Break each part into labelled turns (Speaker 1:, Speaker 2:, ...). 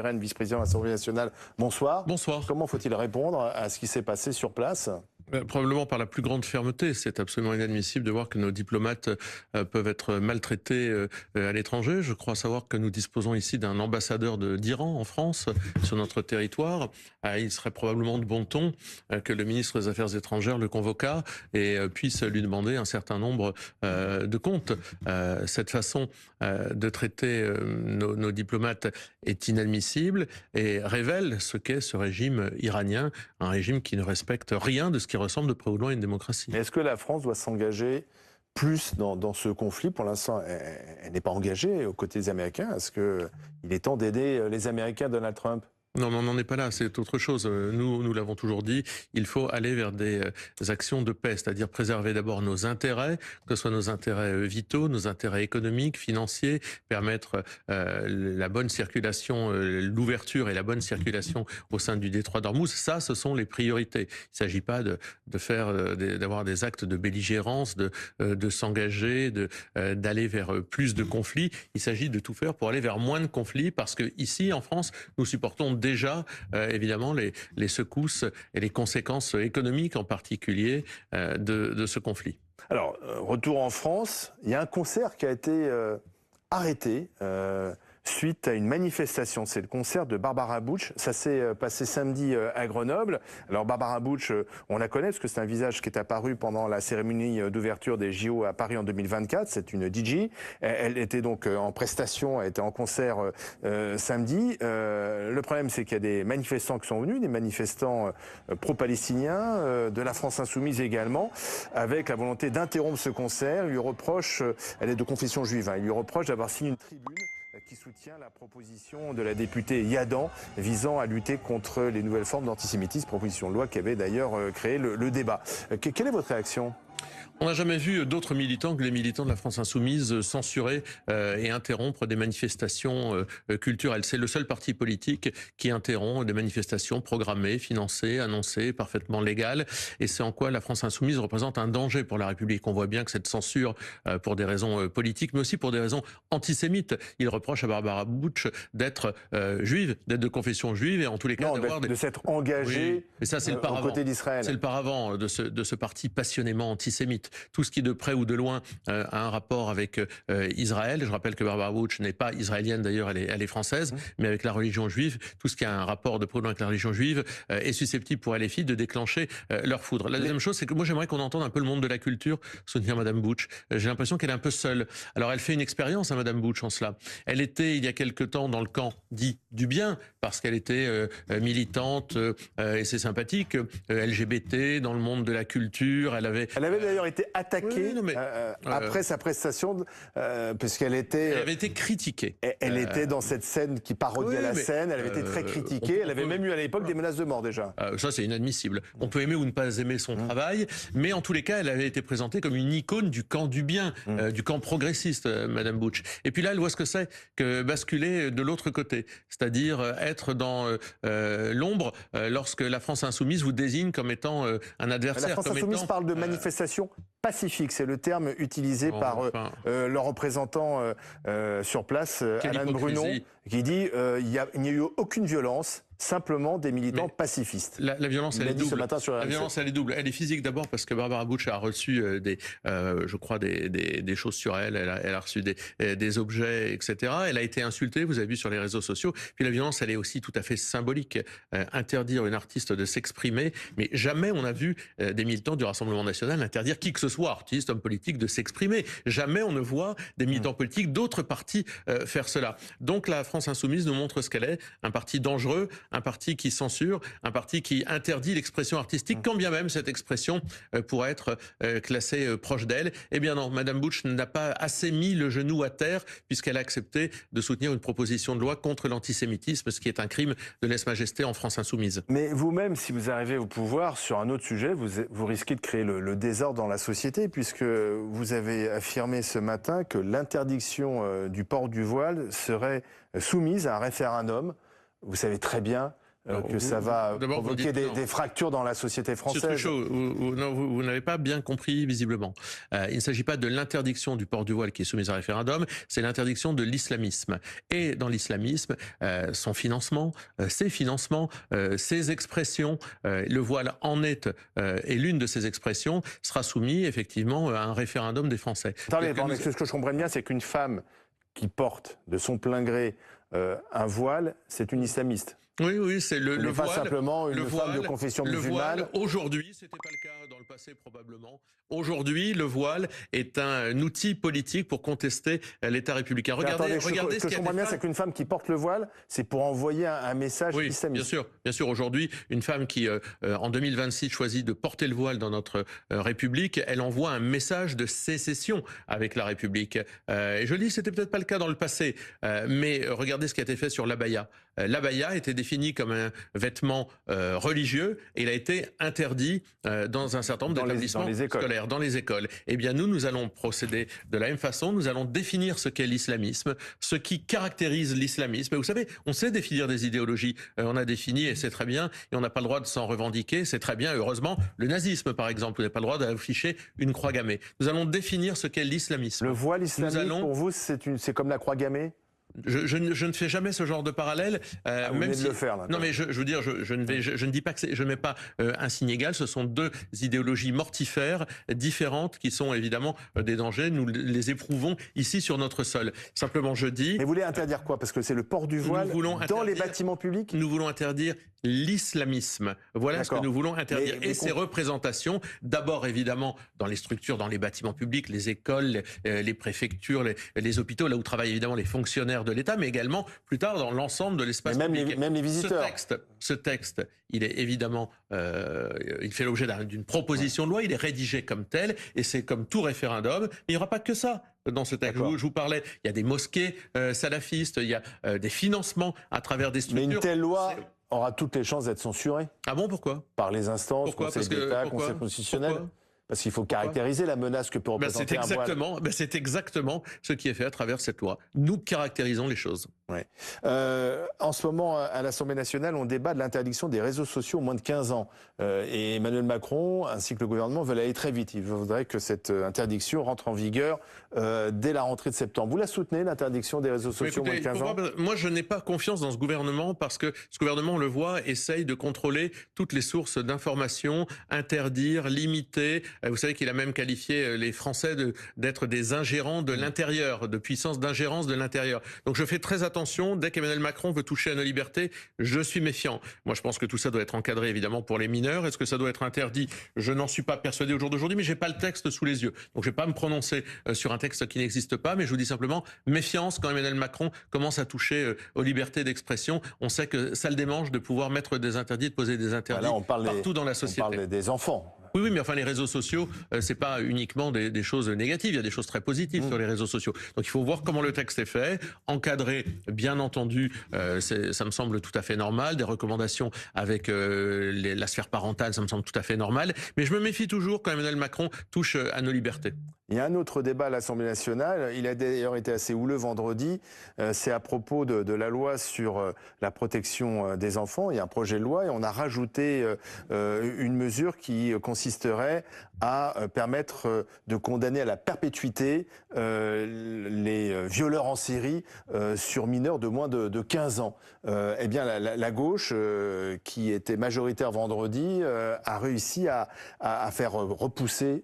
Speaker 1: Rennes, vice-président de l'Assemblée nationale, bonsoir.
Speaker 2: Bonsoir.
Speaker 1: Comment faut-il répondre à ce qui s'est passé sur place ?
Speaker 2: Probablement par la plus grande fermeté. C'est absolument inadmissible de voir que nos diplomates peuvent être maltraités à l'étranger. Je crois savoir que nous disposons ici d'un ambassadeur d'Iran en France, sur notre territoire. Il serait probablement de bon ton que le ministre des Affaires étrangères le convoquât et puisse lui demander un certain nombre de comptes. Cette façon de traiter nos diplomates est inadmissible et révèle ce qu'est ce régime iranien, un régime qui ne respecte rien de ce qui ressemble de près ou de loin à une démocratie.
Speaker 1: Est-ce que la France doit s'engager plus dans ce conflit? Pour l'instant, elle n'est pas engagée aux côtés des Américains. Est-ce qu'il est temps d'aider les Américains, Donald Trump?
Speaker 2: Non, mais on n'en est pas là, c'est autre chose. Nous l'avons toujours dit, il faut aller vers des actions de paix, c'est-à-dire préserver d'abord nos intérêts, que ce soit nos intérêts vitaux, nos intérêts économiques, financiers, permettre la bonne circulation, l'ouverture et la bonne circulation au sein du détroit d'Ormuz. Ça, ce sont les priorités. Il ne s'agit pas d'avoir des actes de belligérance, de s'engager, d'aller vers plus de conflits. Il s'agit de tout faire pour aller vers moins de conflits, parce que ici, en France, nous supportons déjà évidemment les secousses et les conséquences économiques en particulier de ce conflit.
Speaker 1: Alors, retour en France, il y a un concert qui a été arrêté suite à une manifestation. C'est le concert de Barbara Bush. Ça s'est passé samedi à Grenoble. Alors Barbara Bush, on la connaît parce que c'est un visage qui est apparu pendant la cérémonie d'ouverture des JO à Paris en 2024. C'est une DJ. Elle était donc en prestation, elle était en concert samedi. Le problème, c'est qu'il y a des manifestants qui sont venus, des manifestants pro-palestiniens, de la France insoumise également, avec la volonté d'interrompre ce concert. Il lui reproche, elle est de confession juive, il lui reproche d'avoir signé une tribune qui soutient la proposition de la députée Yadan visant à lutter contre les nouvelles formes d'antisémitisme, proposition de loi qui avait d'ailleurs créé le débat. Quelle est votre réaction ?
Speaker 2: On n'a jamais vu d'autres militants que les militants de la France insoumise censurer et interrompre des manifestations culturelles. C'est le seul parti politique qui interrompt des manifestations programmées, financées, annoncées, parfaitement légales. Et c'est en quoi la France insoumise représente un danger pour la République. On voit bien que cette censure, pour des raisons politiques, mais aussi pour des raisons antisémites, il reproche à Barbara Bush d'être juive, d'être de confession juive, et en tous les cas
Speaker 1: de s'être engagée aux côtés d'Israël.
Speaker 2: C'est le paravent de ce parti passionnément antisémite. Tout ce qui de près ou de loin a un rapport avec Israël. Je rappelle que Barbara Bush n'est pas israélienne d'ailleurs, elle est française, mais avec la religion juive, tout ce qui a un rapport de près ou de loin avec la religion juive est susceptible pour les filles de déclencher leur foudre. La deuxième chose, c'est que moi j'aimerais qu'on entende un peu le monde de la culture soutenir Madame Bush. J'ai l'impression qu'elle est un peu seule. Alors elle fait une expérience, Madame Bush, en cela. Elle était il y a quelque temps dans le camp dit du bien, parce qu'elle était militante et c'est sympathique, LGBT, dans le monde de la culture. Elle avait
Speaker 1: d'ailleurs été attaquée après sa prestation, puisqu'elle était...
Speaker 2: Elle avait été critiquée.
Speaker 1: Elle était dans cette scène qui parodiait la scène, elle avait été très critiquée, elle avait même eu à l'époque des menaces de mort déjà.
Speaker 2: Ça c'est inadmissible. On peut aimer ou ne pas aimer son travail, mais en tous les cas elle avait été présentée comme une icône du camp du bien, du camp progressiste, Madame Bush. Et puis là elle voit ce que c'est que basculer de l'autre côté, c'est-à-dire être dans l'ombre lorsque la France insoumise vous désigne comme étant un adversaire.
Speaker 1: La France insoumise parle de manifestation pacifique, c'est le terme utilisé par le représentant sur place, Alain Brunon, qui dit il n'y a eu aucune violence, simplement des militants pacifistes.
Speaker 2: La violence, elle est double.
Speaker 1: Ce matin sur
Speaker 2: la violence, elle est double. Elle est physique d'abord parce que Barbara Bush a reçu je crois des choses sur elle. Elle a reçu des objets, etc. Elle a été insultée. Vous avez vu sur les réseaux sociaux. Puis la violence, elle est aussi tout à fait symbolique. Interdire une artiste de s'exprimer, mais jamais on a vu des militants du Rassemblement national interdire qui que ce soit, artiste, homme politique, de s'exprimer. Jamais on ne voit des militants politiques d'autres partis faire cela. Donc la France insoumise nous montre ce qu'elle est, un parti dangereux, un parti qui censure, un parti qui interdit l'expression artistique, quand bien même cette expression pourrait être classée proche d'elle. Eh bien non, Madame Bush n'a pas assez mis le genou à terre puisqu'elle a accepté de soutenir une proposition de loi contre l'antisémitisme, ce qui est un crime de lèse-majesté en France insoumise.
Speaker 1: Mais vous-même, si vous arrivez au pouvoir sur un autre sujet, vous risquez de créer le désordre dans la société, puisque vous avez affirmé ce matin que l'interdiction du port du voile serait soumise à un référendum. Vous savez très bien que ça va provoquer
Speaker 2: dites,
Speaker 1: des fractures dans la société française.
Speaker 2: Vous n'avez pas bien compris visiblement. Il ne s'agit pas de l'interdiction du port du voile qui est soumise à référendum, c'est l'interdiction de l'islamisme. Et dans l'islamisme, son financement, ses financements, ses expressions, le voile en est, et l'une de ces expressions sera soumise effectivement à un référendum des Français.
Speaker 1: Attendez, ce que je comprends bien, c'est qu'une femme qui porte de son plein gré un voile, c'est une islamiste.
Speaker 2: Oui, c'est le voile.
Speaker 1: Pas simplement une femme de confession musulmane.
Speaker 2: Aujourd'hui, c'était pas le cas dans le passé probablement. Aujourd'hui, le voile est un outil politique pour contester l'État républicain. Regardez
Speaker 1: ce que je comprends bien, c'est qu'une femme qui porte le voile, c'est pour envoyer un message islamiste.
Speaker 2: Bien sûr. Aujourd'hui, une femme qui, en 2026, choisit de porter le voile dans notre République, elle envoie un message de sécession avec la République. Et je dis, c'était peut-être pas le cas dans le passé, mais regardez ce qui a été fait sur l'abaya. L'abaya était défini comme un vêtement religieux et il a été interdit dans un certain nombre d'établissements scolaires, dans les écoles. Eh bien, nous allons procéder de la même façon. Nous allons définir ce qu'est l'islamisme, ce qui caractérise l'islamisme. Et vous savez, on sait définir des idéologies. On a défini, et c'est très bien, et on n'a pas le droit de s'en revendiquer, c'est très bien. Heureusement, le nazisme, par exemple, vous n'avez pas le droit d'afficher une croix gammée. Nous allons définir ce qu'est l'islamisme.
Speaker 1: Le voile islamique, pour vous, c'est comme la croix gammée ?
Speaker 2: Je ne fais jamais ce genre de parallèle.
Speaker 1: Même si... de le faire, là,
Speaker 2: non, mais je veux dire, je ne dis pas que je ne mets pas un signe égal. Ce sont deux idéologies mortifères, différentes, qui sont évidemment des dangers. Nous les éprouvons ici sur notre sol. Simplement, je dis.
Speaker 1: Mais vous voulez interdire quoi? Parce que c'est le port du voile dans les bâtiments publics.
Speaker 2: Nous voulons interdire l'islamisme. Voilà ce que nous voulons interdire. Et ces représentations, d'abord évidemment dans les structures, dans les bâtiments publics, les écoles, les préfectures, les hôpitaux, là où travaillent évidemment les fonctionnaires de l'État, mais également plus tard dans l'ensemble de l'espace public.
Speaker 1: Même les visiteurs.
Speaker 2: Ce texte, il est évidemment, il fait l'objet d'une proposition de loi, il est rédigé comme tel, et c'est comme tout référendum, mais il n'y aura pas que ça dans ce texte. Je vous parlais, il y a des mosquées salafistes, il y a des financements à travers des structures.
Speaker 1: Mais une telle loi aura toutes les chances d'être censurée.
Speaker 2: Ah bon, pourquoi?
Speaker 1: Par les instances, Conseil d'État, Conseil constitutionnel. Parce qu'il faut caractériser la menace que peut représenter un voile.
Speaker 2: C'est exactement ce qui est fait à travers cette loi. Nous caractérisons les choses.
Speaker 1: Ouais. En ce moment, à l'Assemblée nationale, on débat de l'interdiction des réseaux sociaux aux moins de 15 ans. Et Emmanuel Macron, ainsi que le gouvernement, veulent aller très vite. Ils voudraient que cette interdiction rentre en vigueur dès la rentrée de septembre. Vous la soutenez, l'interdiction des réseaux sociaux aux moins de 15 ans?
Speaker 2: Moi, je n'ai pas confiance dans ce gouvernement parce que ce gouvernement, on le voit, essaye de contrôler toutes les sources d'informations, interdire, limiter. Vous savez qu'il a même qualifié les Français d'être des ingérants de l'intérieur, de puissance d'ingérence de l'intérieur. Donc je fais très attention. Dès qu'Emmanuel Macron veut toucher à nos libertés, je suis méfiant. Moi, je pense que tout ça doit être encadré, évidemment, pour les mineurs. Est-ce que ça doit être interdit? Je n'en suis pas persuadé au jour d'aujourd'hui, mais j'ai pas le texte sous les yeux. Donc je vais pas me prononcer sur un texte qui n'existe pas, mais je vous dis simplement méfiance quand Emmanuel Macron commence à toucher aux libertés d'expression. On sait que ça le démange de pouvoir mettre des interdits, de poser des interdits partout dans la société.
Speaker 1: On parle des enfants.
Speaker 2: Oui, mais enfin les réseaux sociaux, c'est pas uniquement des choses négatives, il y a des choses très positives sur les réseaux sociaux. Donc il faut voir comment le texte est fait, encadré, bien entendu, ça me semble tout à fait normal, des recommandations avec la sphère parentale, ça me semble tout à fait normal, mais je me méfie toujours quand Emmanuel Macron touche à nos libertés.
Speaker 1: Il y a un autre débat à l'Assemblée nationale, il a d'ailleurs été assez houleux vendredi, c'est à propos de la loi sur la protection des enfants. Il y a un projet de loi et on a rajouté une mesure qui consisterait à permettre de condamner à la perpétuité les violeurs en série sur mineurs de moins de 15 ans. Eh bien, la gauche, qui était majoritaire vendredi, a réussi à faire repousser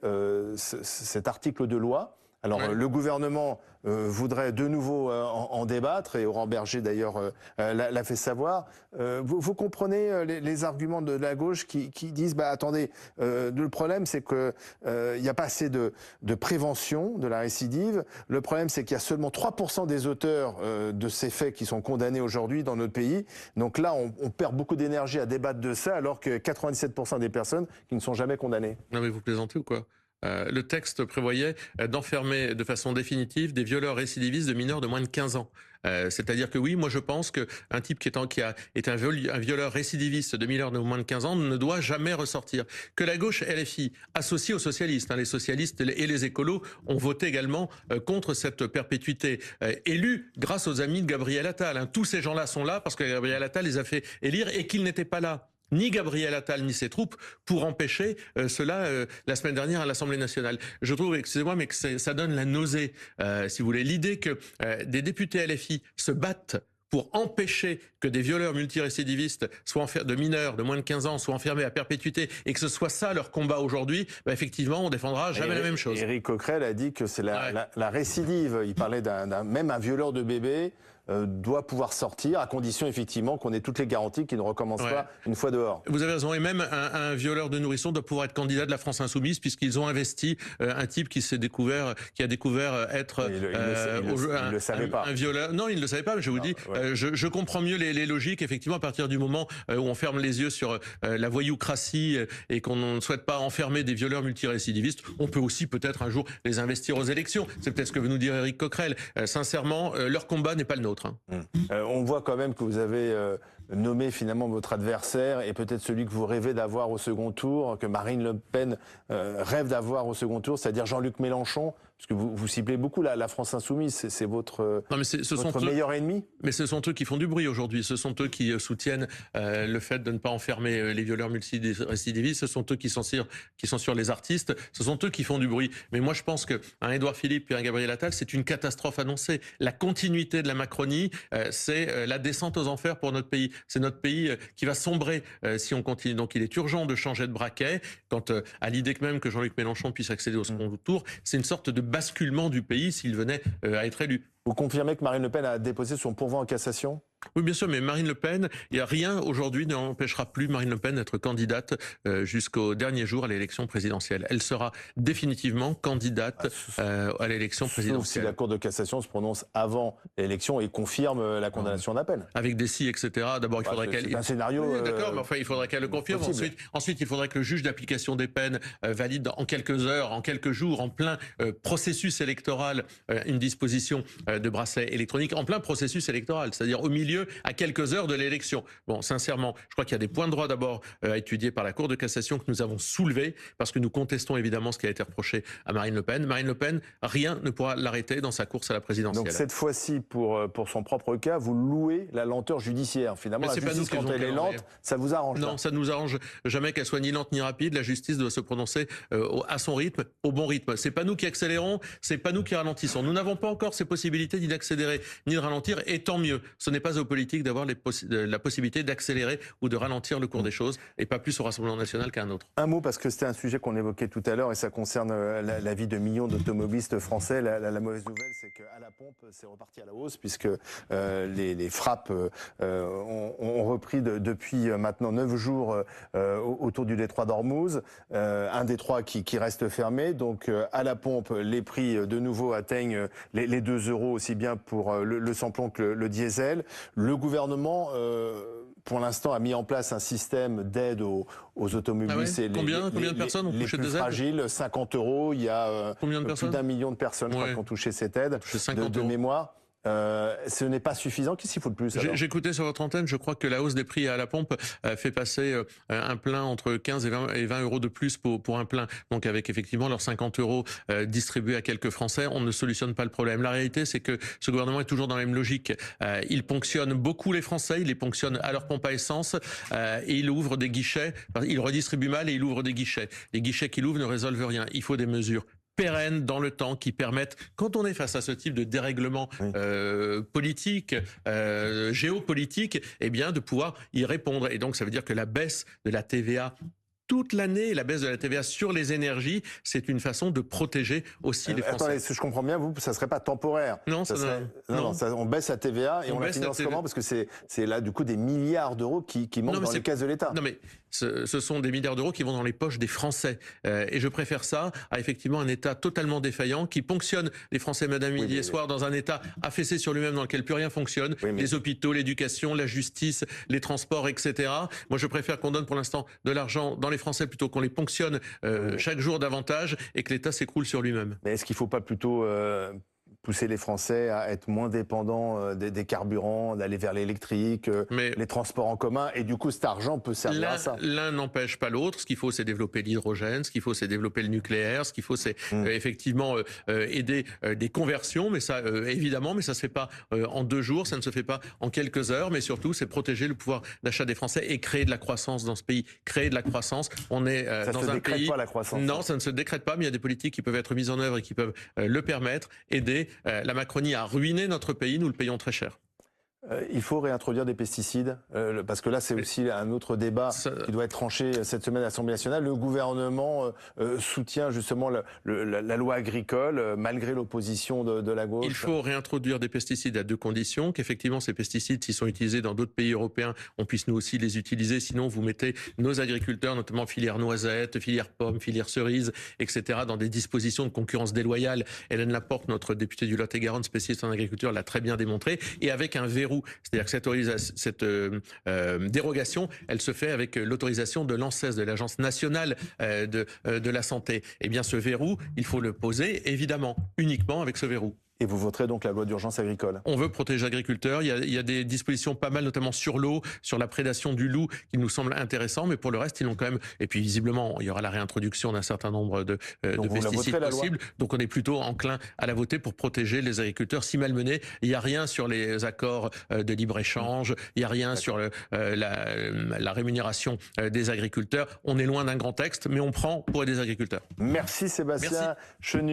Speaker 1: cet article de loi. Alors, le gouvernement voudrait de nouveau en débattre, et Aurore Berger d'ailleurs l'a fait savoir. Vous comprenez les arguments de la gauche qui disent attendez, le problème c'est que il n'y a pas assez de prévention de la récidive. Le problème c'est qu'il y a seulement 3% des auteurs de ces faits qui sont condamnés aujourd'hui dans notre pays. Donc là, on perd beaucoup d'énergie à débattre de ça, alors que 97% des personnes qui ne sont jamais condamnées.
Speaker 2: Non mais vous plaisantez ou quoi? Le texte prévoyait d'enfermer de façon définitive des violeurs récidivistes de mineurs de moins de 15 ans. C'est-à-dire que oui, moi je pense qu'un type qui a été un violeur récidiviste de mineurs de moins de 15 ans ne doit jamais ressortir. Que la gauche LFI, associée aux socialistes, les socialistes et les écolos ont voté également contre cette perpétuité, élue grâce aux amis de Gabriel Attal. Tous ces gens-là sont là parce que Gabriel Attal les a fait élire et qu'ils n'étaient pas là, ni Gabriel Attal ni ses troupes, pour empêcher cela la semaine dernière à l'Assemblée nationale. Je trouve, excusez-moi, mais que ça donne la nausée, si vous voulez. L'idée que des députés LFI se battent pour empêcher que des violeurs multirécidivistes de mineurs de moins de 15 ans soient enfermés à perpétuité et que ce soit ça leur combat aujourd'hui, effectivement, on défendra jamais la même chose.
Speaker 1: Éric Coquerel a dit que c'est la récidive. Il parlait même un violeur de bébé doit pouvoir sortir, à condition effectivement qu'on ait toutes les garanties qu'il ne recommence pas une fois dehors.
Speaker 2: Vous avez raison, et même un violeur de nourrisson doit pouvoir être candidat de la France Insoumise, puisqu'ils ont investi un type qui a découvert être
Speaker 1: il le savait pas.
Speaker 2: Un violeur. Non, il ne le savait pas, mais je vous dis, je comprends mieux les logiques, effectivement, à partir du moment où on ferme les yeux sur la voyoucratie et qu'on ne souhaite pas enfermer des violeurs multirécidivistes, on peut aussi peut-être un jour les investir aux élections. C'est peut-être ce que veut nous dire Éric Coquerel. Sincèrement, leur combat n'est pas le nôtre.
Speaker 1: On voit quand même que vous avez nommé finalement votre adversaire et peut-être celui que vous rêvez d'avoir au second tour, que Marine Le Pen rêve d'avoir au second tour, c'est-à-dire Jean-Luc Mélenchon, parce que vous ciblez beaucoup la France Insoumise, c'est votre meilleur ennemi.
Speaker 2: Mais ce sont eux qui font du bruit aujourd'hui, ce sont eux qui soutiennent le fait de ne pas enfermer les violeurs multirécidivistes, ce sont eux qui sont sur les artistes, ce sont eux qui font du bruit. Mais moi je pense qu'un Édouard Philippe et un Gabriel Attal, c'est une catastrophe annoncée. La continuité de la Macronie, c'est la descente aux enfers pour notre pays. C'est notre pays qui va sombrer si on continue. Donc il est urgent de changer de braquet. Quant à l'idée même que Jean-Luc Mélenchon puisse accéder au second tour, c'est une sorte de basculement du pays s'il venait à être élu.
Speaker 1: Vous confirmez que Marine Le Pen a déposé son pourvoi en cassation ?
Speaker 2: Oui, bien sûr, mais Marine Le Pen, il n'y a rien aujourd'hui n'empêchera plus Marine Le Pen d'être candidate jusqu'au dernier jour à l'élection présidentielle. Elle sera définitivement candidate à l'élection présidentielle.
Speaker 1: Sauf si la Cour de cassation se prononce avant l'élection et confirme la condamnation en appel.
Speaker 2: Avec des si, etc. D'abord, il faudrait qu'elle...
Speaker 1: C'est un scénario...
Speaker 2: Oui, d'accord, mais enfin, il faudrait qu'elle le confirme. Ensuite, il faudrait que le juge d'application des peines valide en quelques heures, en quelques jours, en plein processus électoral, une disposition de bracelet électronique, en plein processus électoral, c'est-à-dire au milieu, à quelques heures de l'élection. Bon, sincèrement, je crois qu'il y a des points de droit d'abord à étudier par la Cour de cassation que nous avons soulevés, parce que nous contestons évidemment ce qui a été reproché à Marine Le Pen. Marine Le Pen, rien ne pourra l'arrêter dans sa course à la présidentielle.
Speaker 1: Donc cette fois-ci, pour son propre cas, vous louez la lenteur judiciaire. Finalement, la justice, quand elle est lente, ça vous arrange?
Speaker 2: Non, ça ne nous arrange jamais qu'elle soit ni lente ni rapide. La justice doit se prononcer à son rythme, au bon rythme. C'est pas nous qui accélérons, c'est pas nous qui ralentissons. Nous n'avons pas encore ces possibilités ni d'accélérer ni de ralentir, et tant mieux. Ce n'est pas aux politiques d'avoir la possibilité d'accélérer ou de ralentir le cours des choses, et pas plus au Rassemblement national qu'à un autre.
Speaker 1: Un mot, parce que c'était un sujet qu'on évoquait tout à l'heure, et ça concerne la vie de millions d'automobilistes français. La mauvaise nouvelle, c'est qu'à la pompe, c'est reparti à la hausse, puisque les frappes ont repris depuis maintenant 9 jours autour du détroit d'Ormuz, un détroit qui reste fermé. Donc à la pompe, les prix de nouveau atteignent les 2 € aussi bien pour le samplon que le diesel. Le gouvernement, pour l'instant, a mis en place un système d'aide aux automobilistes.
Speaker 2: Combien de personnes ont touché des aides ?
Speaker 1: Fragiles, 50 €. Il y a plus
Speaker 2: d'1
Speaker 1: million de personnes qui ont touché cette aide de mémoire. Ce n'est pas suffisant. Qu'est-ce qu'il faut de plus?
Speaker 2: J'écoutais sur votre antenne, je crois que la hausse des prix à la pompe fait passer un plein entre 15 et 20 € de plus pour un plein. Donc avec effectivement leurs 50 € distribués à quelques Français, on ne solutionne pas le problème. La réalité, c'est que ce gouvernement est toujours dans la même logique. Il ponctionne beaucoup les Français, il les ponctionne à leur pompe à essence et il ouvre des guichets. Il redistribue mal et il ouvre des guichets. Les guichets qu'il ouvre ne résolvent rien. Il faut des mesures pérennes dans le temps qui permettent, quand on est face à ce type de dérèglement politique, géopolitique, eh bien de pouvoir y répondre. Et donc ça veut dire que la baisse de la TVA toute l'année, la baisse de la TVA sur les énergies, c'est une façon de protéger aussi les Français.
Speaker 1: Attendez, si je comprends bien, ça ne serait pas temporaire.
Speaker 2: Non,
Speaker 1: on baisse la TVA et on la finance comment? Parce que c'est là du coup des milliards d'euros qui manquent dans les caisses de l'État.
Speaker 2: Non mais ce sont des milliards d'euros qui vont dans les poches des Français. Et je préfère ça à effectivement un État totalement défaillant qui ponctionne les Français madame midi et soir dans un État affaissé sur lui-même dans lequel plus rien fonctionne. Les hôpitaux, l'éducation, la justice, les transports, etc. Moi je préfère qu'on donne pour l'instant de l'argent dans les Français plutôt qu'on les ponctionne chaque jour davantage et que l'État s'écroule sur lui-même.
Speaker 1: Mais est-ce qu'il ne faut pas plutôt pousser les Français à être moins dépendants des carburants, d'aller vers l'électrique, les transports en commun. Et du coup, cet argent peut servir à ça.
Speaker 2: L'un n'empêche pas l'autre. Ce qu'il faut, c'est développer l'hydrogène. Ce qu'il faut, c'est développer le nucléaire. Ce qu'il faut, c'est effectivement aider des conversions. Mais ça, évidemment, mais ça se fait pas en 2 jours. Ça ne se fait pas en quelques heures. Mais surtout, c'est protéger le pouvoir d'achat des Français et créer de la croissance dans ce pays. Créer de la croissance. On est dans un pays.
Speaker 1: Pas la croissance.
Speaker 2: Non, ça ne se décrète pas. Mais il y a des politiques qui peuvent être mises en œuvre et qui peuvent le permettre. Aider. La Macronie a ruiné notre pays. Nous le payons très cher.
Speaker 1: Il faut réintroduire des pesticides, parce que là c'est aussi un autre débat qui doit être tranché cette semaine à l'Assemblée nationale. Le gouvernement soutient justement la loi agricole, malgré l'opposition de la gauche.
Speaker 2: Il faut réintroduire des pesticides à 2 conditions, qu'effectivement ces pesticides, s'ils sont utilisés dans d'autres pays européens, on puisse nous aussi les utiliser. Sinon, vous mettez nos agriculteurs, notamment filière noisettes, filière pommes, filière cerises, etc., dans des dispositions de concurrence déloyale. Hélène Laporte, notre députée du Lot-et-Garonne, spécialiste en agriculture, l'a très bien démontré, et avec un verrou. C'est-à-dire que cette dérogation, elle se fait avec l'autorisation de l'ANSES, de l'Agence nationale de la santé. Eh bien, ce verrou, il faut le poser, évidemment, uniquement avec ce verrou.
Speaker 1: Et vous voterez donc la loi d'urgence agricole?
Speaker 2: On veut protéger l'agriculteur. Il y a des dispositions pas mal, notamment sur l'eau, sur la prédation du loup, qui nous semblent intéressants. Mais pour le reste, ils l'ont quand même. Et puis visiblement, il y aura la réintroduction d'un certain nombre de pesticides possibles. Donc on est plutôt enclin à la voter pour protéger les agriculteurs si malmenés. Il n'y a rien sur les accords de libre-échange. Il n'y a rien sur la rémunération des agriculteurs. On est loin d'un grand texte, mais on prend pour aider les agriculteurs.
Speaker 1: Merci Sébastien Chenu.